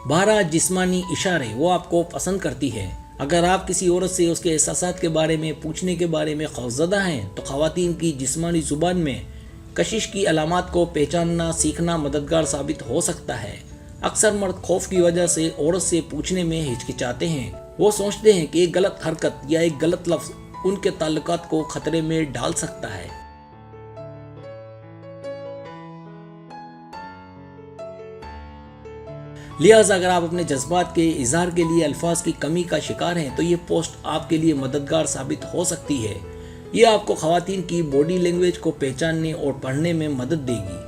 12 जिस्मानी इशारे वो आपको पसंद करती है। अगर आप किसी औरत से उसके एहसासात के बारे में पूछने के बारे में खौफजदा हैं तो ख़वातीन की जिस्मानी ज़ुबान में कशिश की अलामात को पहचानना सीखना मददगार साबित हो सकता है। अक्सर मर्द खौफ की वजह से औरत से पूछने में हिचकिचाते हैं। वो सोचते हैं कि एक गलत हरकत या एक गलत लफ्ज़ उनके ताल्लुकात को खतरे में डाल सकता है। लिहाजा अगर आप अपने जज्बात के इजहार के लिए अल्फाज की कमी का शिकार हैं तो ये पोस्ट आपके लिए मददगार साबित हो सकती है। ये आपको ख़वातीन की बॉडी लैंग्वेज को पहचानने और पढ़ने में मदद देगी।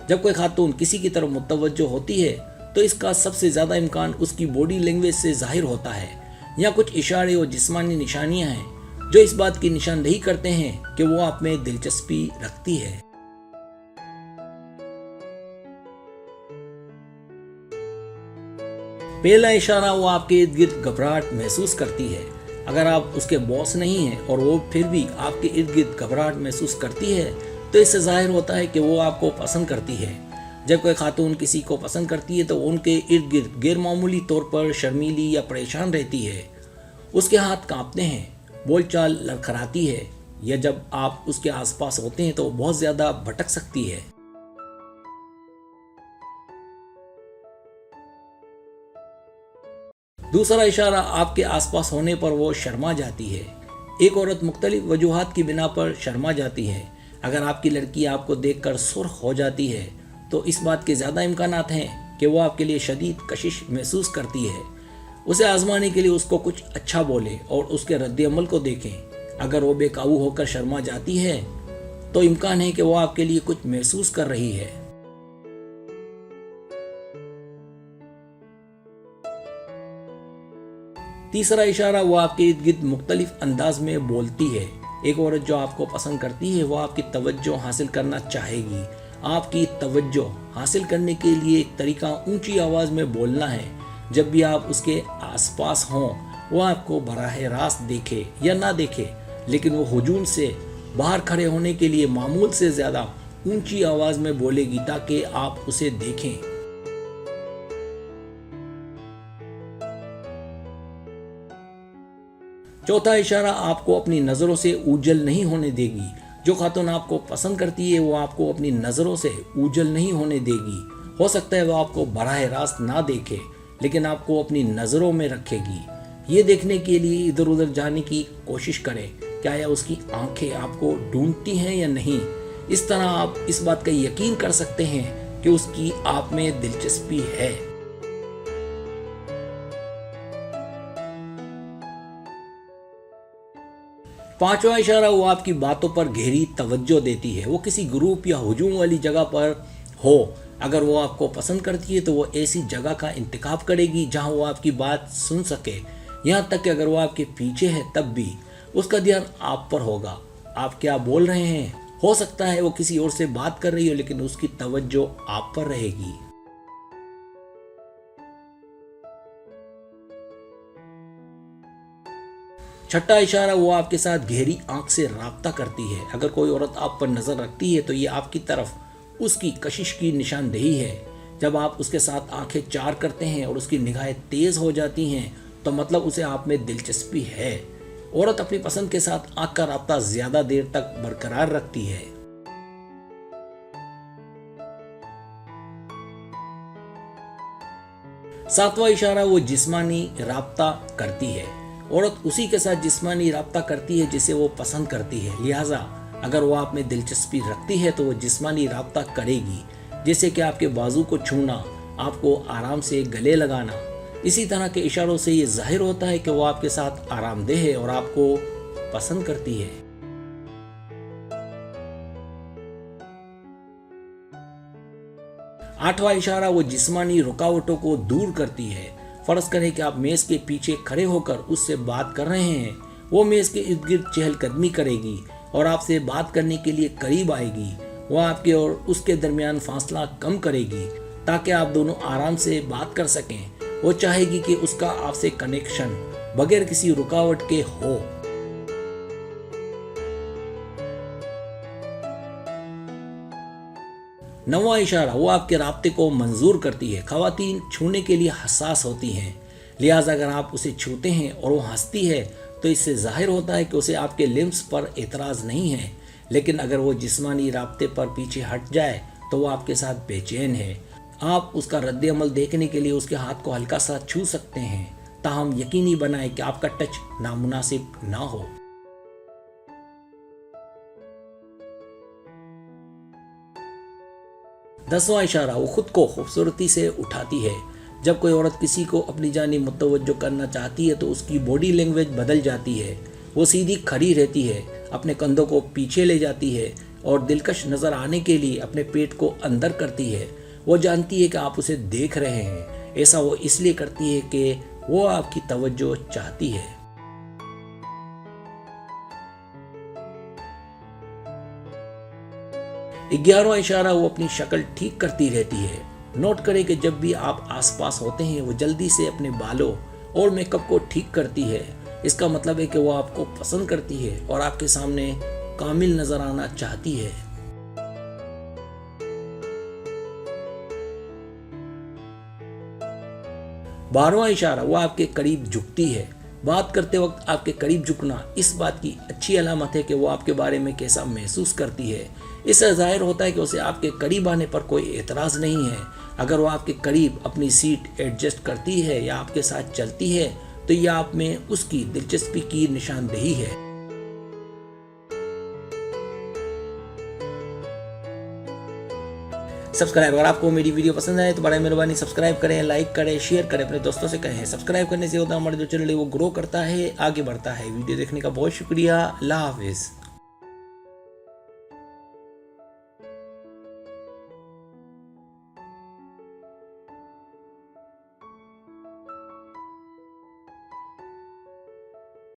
जब कोई खातून किसी की तरफ मुतवज्जो होती है तो इसका सबसे ज़्यादा इम्कान उसकी बॉडी लैंग्वेज से जाहिर होता है। यहाँ कुछ इशारे और जिस्मानी निशानियाँ हैं जो इस बात की निशानदेही करते हैं कि वो आप में दिलचस्पी रखती है। पहला इशारा, वो आपके इर्द गिर्द घबराहट महसूस करती है। अगर आप उसके बॉस नहीं हैं और वो फिर भी आपके इर्द गिर्द घबराहट महसूस करती है तो इससे जाहिर होता है कि वो आपको पसंद करती है। जब कोई खातून किसी को पसंद करती है तो उनके इर्द गिर्द गैरमामूली तौर पर शर्मीली या परेशान रहती है। उसके हाथ कांपते हैं, बोलचाल लड़खड़ाती है, या जब आप उसके आसपास होते हैं तो बहुत ज्यादा भटक सकती है। दूसरा इशारा, आपके आसपास होने पर वो शर्मा जाती है। एक औरत मुख्तलिफ वजूहात की बिना पर शर्मा जाती है। अगर आपकी लड़की आपको देखकर सुर्ख हो जाती है तो इस बात के ज़्यादा इम्कानात हैं कि वो आपके लिए शदीद कशिश महसूस करती है। उसे आजमाने के लिए उसको कुछ अच्छा बोले और उसके रद्द-ए-अमल को देखें। अगर वो बेकाबू होकर शर्मा जाती है तो इम्कान है कि वो आपके लिए कुछ महसूस कर रही है। तीसरा इशारा, वो आपके इर्द गिर्द मुख्तलिफ अंदाज में बोलती है। एक औरत जो आपको पसंद करती है वो आपकी तवज्जो हासिल करना चाहेगी। आपकी तवज्जो हासिल करने के लिए एक तरीका ऊंची आवाज़ में बोलना है। जब भी आप उसके आसपास हों वो आपको बराह रास्त देखे या ना देखे, लेकिन वो हुजूम से बाहर खड़े होने के लिए मामूल से ज़्यादा ऊंची आवाज़ में बोलेगी ताकि आप उसे देखें। चौथा इशारा, आपको अपनी नज़रों से ऊजल नहीं होने देगी। जो खातून आपको पसंद करती है वो आपको अपनी नज़रों से ऊजल नहीं होने देगी। हो सकता है वो आपको बराह रास्त ना देखे लेकिन आपको अपनी नज़रों में रखेगी। ये देखने के लिए इधर उधर जाने की कोशिश करें क्या या उसकी आंखें आपको ढूंढती हैं या नहीं। इस तरह आप इस बात का यकीन कर सकते हैं कि उसकी आप में दिलचस्पी है। पांचवा इशारा, वो आपकी बातों पर गहरी तवज्जो देती है। वो किसी ग्रुप या हुजूम वाली जगह पर हो, अगर वो आपको पसंद करती है तो वो ऐसी जगह का इंतखाब करेगी जहां वो आपकी बात सुन सके। यहाँ तक कि अगर वो आपके पीछे है तब भी उसका ध्यान आप पर होगा। आप क्या बोल रहे हैं, हो सकता है वो किसी और से बात कर रही हो लेकिन उसकी तवज्जो आप पर रहेगी। छठा इशारा, वो आपके साथ गहरी आंख से राब्ता करती है। अगर कोई औरत आप पर नजर रखती है तो ये आपकी तरफ उसकी कशिश की निशानदेही है। जब आप उसके साथ आंखें चार करते हैं और उसकी निगाहें तेज हो जाती हैं तो मतलब उसे आप में दिलचस्पी है। औरत अपनी पसंद के साथ आंख का राब्ता ज्यादा देर तक बरकरार रखती है। सातवां इशारा, वो जिस्मानी राब्ता करती है। औरत उसी के साथ जिस्मानी राब्ता करती है जिसे वो पसंद करती है। लिहाजा अगर वो आप में दिलचस्पी रखती है तो वो जिस्मानी राब्ता करेगी, जैसे कि आपके बाजू को छूना, आपको आराम से गले लगाना। इसी तरह के इशारों से ये जाहिर होता है कि वो आपके साथ आरामदेह है और आपको पसंद करती है। आठवां इशारा, वो जिस्मानी रुकावटों को दूर करती है। फर्ज करें कि आप मेज के पीछे खड़े होकर उससे बात कर रहे हैं। वो मेज के इर्द गिर्द चहलकदमी करेगी और आपसे बात करने के लिए करीब आएगी। वह आपके और उसके दरमियान फासला कम करेगी ताकि आप दोनों आराम से बात कर सकें। वो चाहेगी कि उसका आपसे कनेक्शन बगैर किसी रुकावट के हो। 9वां इशारा, वो आपके राब्ते को मंजूर करती है। ख़वातीन छूने के लिए हसास होती हैं, लिहाजा अगर आप उसे छूते हैं और वो हंसती है तो इससे जाहिर होता है कि उसे आपके लिम्स पर एतराज़ नहीं है। लेकिन अगर वो जिस्मानी राब्ते पर पीछे हट जाए तो वो आपके साथ बेचैन है। आप उसका रद्द-ए-अमल देखने के लिए उसके हाथ को हल्का सा छू सकते हैं, ताहम यकीनी बनाएं कि आपका टच नामुनासिब ना हो। 10वां इशारा, वो खुद को खूबसूरती से उठाती है। जब कोई औरत किसी को अपनी जानिब मुतवज्जो करना चाहती है तो उसकी बॉडी लैंग्वेज बदल जाती है। वो सीधी खड़ी रहती है, अपने कंधों को पीछे ले जाती है और दिलकश नज़र आने के लिए अपने पेट को अंदर करती है। वो जानती है कि आप उसे देख रहे हैं। ऐसा वो इसलिए करती है कि वो आपकी तवज्जो चाहती है। 11वां इशारा, वो अपनी शक्ल ठीक करती रहती है। नोट करें कि जब भी आप आसपास होते हैं वो जल्दी से अपने बालों और मेकअप को ठीक करती है। इसका मतलब है कि वो आपको पसंद करती है और आपके सामने कामिल नजर आना चाहती है। 12वां इशारा, वो आपके करीब झुकती है। बात करते वक्त आपके करीब झुकना इस बात की अच्छी अलामत है कि वो आपके बारे में कैसा महसूस करती है। इससे जाहिर होता है कि उसे आपके करीब आने पर कोई एतराज़ नहीं है। अगर वो आपके करीब अपनी सीट एडजस्ट करती है या आपके साथ चलती है तो यह आप में उसकी दिलचस्पी की निशानदेही है। सब्सक्राइब, अगर आपको मेरी वीडियो पसंद आए तो बड़ा मेहरबानी सब्सक्राइब करें, लाइक करें, शेयर करें, अपने दोस्तों से कहें। सब्सक्राइब करने से होता है हमारा जो चैनल है वो ग्रो करता है, आगे बढ़ता है। वीडियो देखने का बहुत शुक्रिया। अल्लाह हाफिज़।